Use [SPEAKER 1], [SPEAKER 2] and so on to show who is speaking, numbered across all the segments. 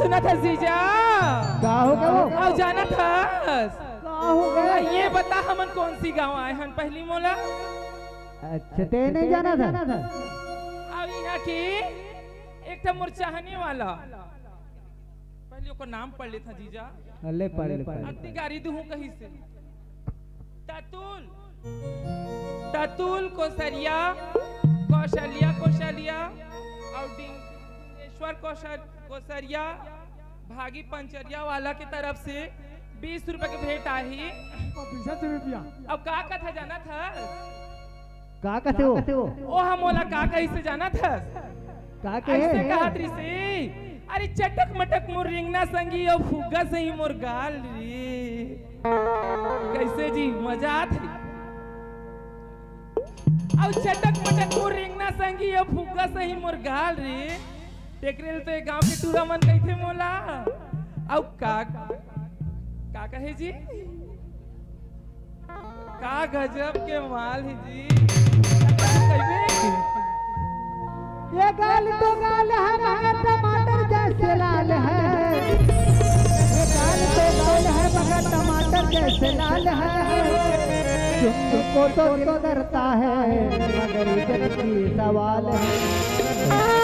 [SPEAKER 1] सुना था जीजा
[SPEAKER 2] का हो गया वो
[SPEAKER 1] और जाना था
[SPEAKER 2] का हो गया
[SPEAKER 1] ये बता हमन कौन सी गांव आए हन पहली मोला
[SPEAKER 2] अच्छा ते नहीं जाना था
[SPEAKER 1] और यहाँ की एक था मोर चाहने वाला पहले को नाम पढ़ ले था जीजा
[SPEAKER 2] ले पढ़
[SPEAKER 1] अपनी गाड़ी दूं कहीं से ततुल ततुल कोसरिया कौशलिया और डिंगेश्वर कोसरिया भागी पंचरिया वाला की तरफ से 20 रुपए की भेंट आई। अब का कथा जाना था
[SPEAKER 2] का कहते हो
[SPEAKER 1] ओ हम मोला का कैसे जाना था
[SPEAKER 2] का कहे
[SPEAKER 1] ऐसे कहा से अरे चटक मटक मोर रिंगना संगी और फुग्गा से ही मोर गाल रे कैसे जी मजा आती और चटक मटक मोर रिंगना संगी और फुग्गा से ही मोर गाल रे टेकरेल तो एक गांव के टूरा मन कहते मोला और का कहे जी का गजब के माल है जी
[SPEAKER 2] ये गाल तो गाल है मगर टमाटर जैसे लाल है ये गाल तो गाल है मगर टमाटर जैसे लाल है तुमको तो दिल करता है मगर इज्जत की सवाल है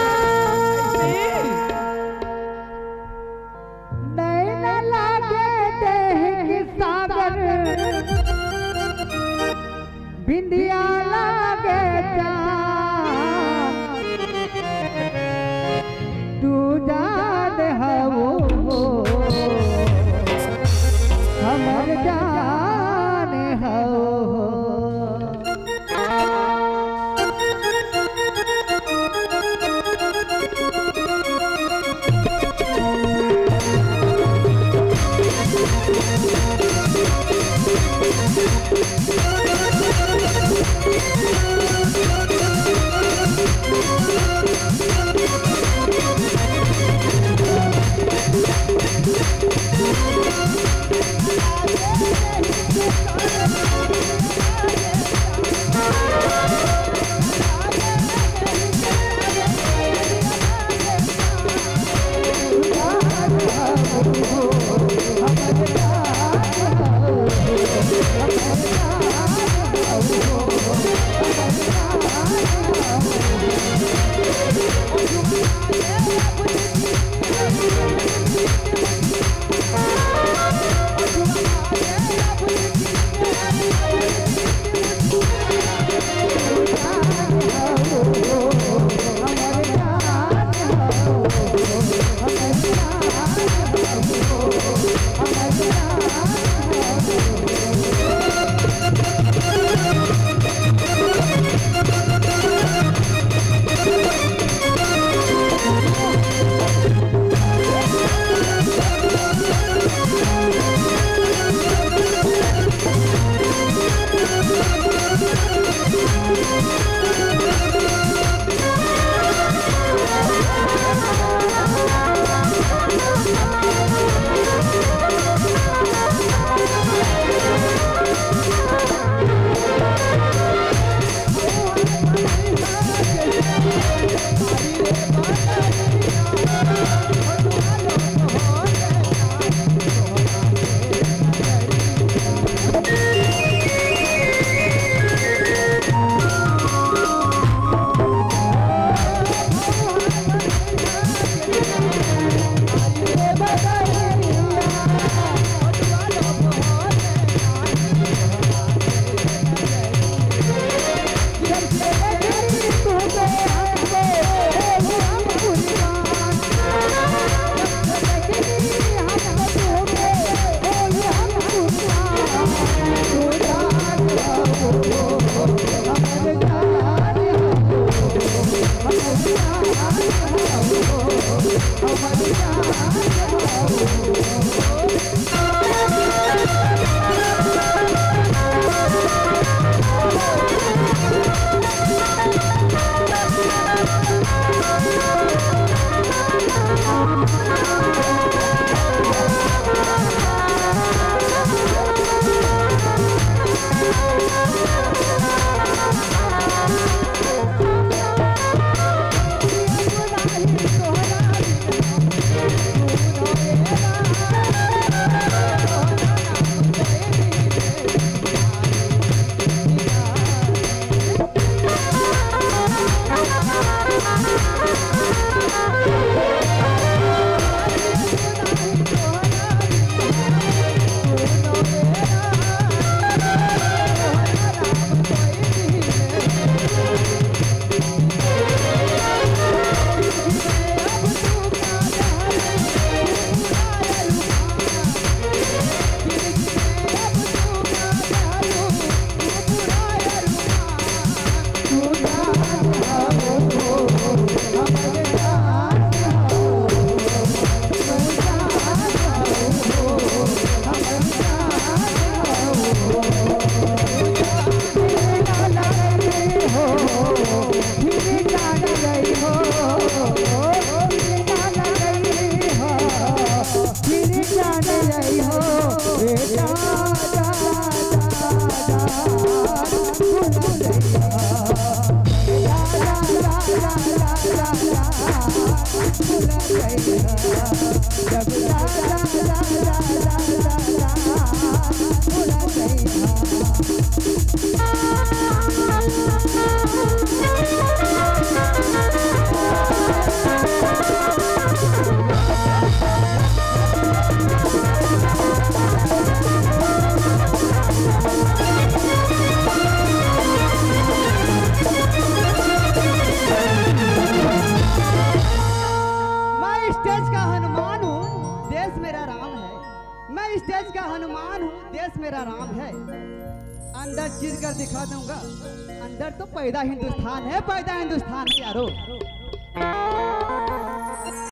[SPEAKER 2] नहीं न लागे देह की सागर बिंदिया लागे तू जान हो हमर जान हो स्टेज का हनुमान हूँ, देश मेरा राम है। मैं स्टेज का हनुमान हूँ, देश मेरा राम है। अंदर चीर कर दिखा दूंगा, अंदर तो पैदा हिंदुस्तान है, पैदा हिंदुस्तान है यारो।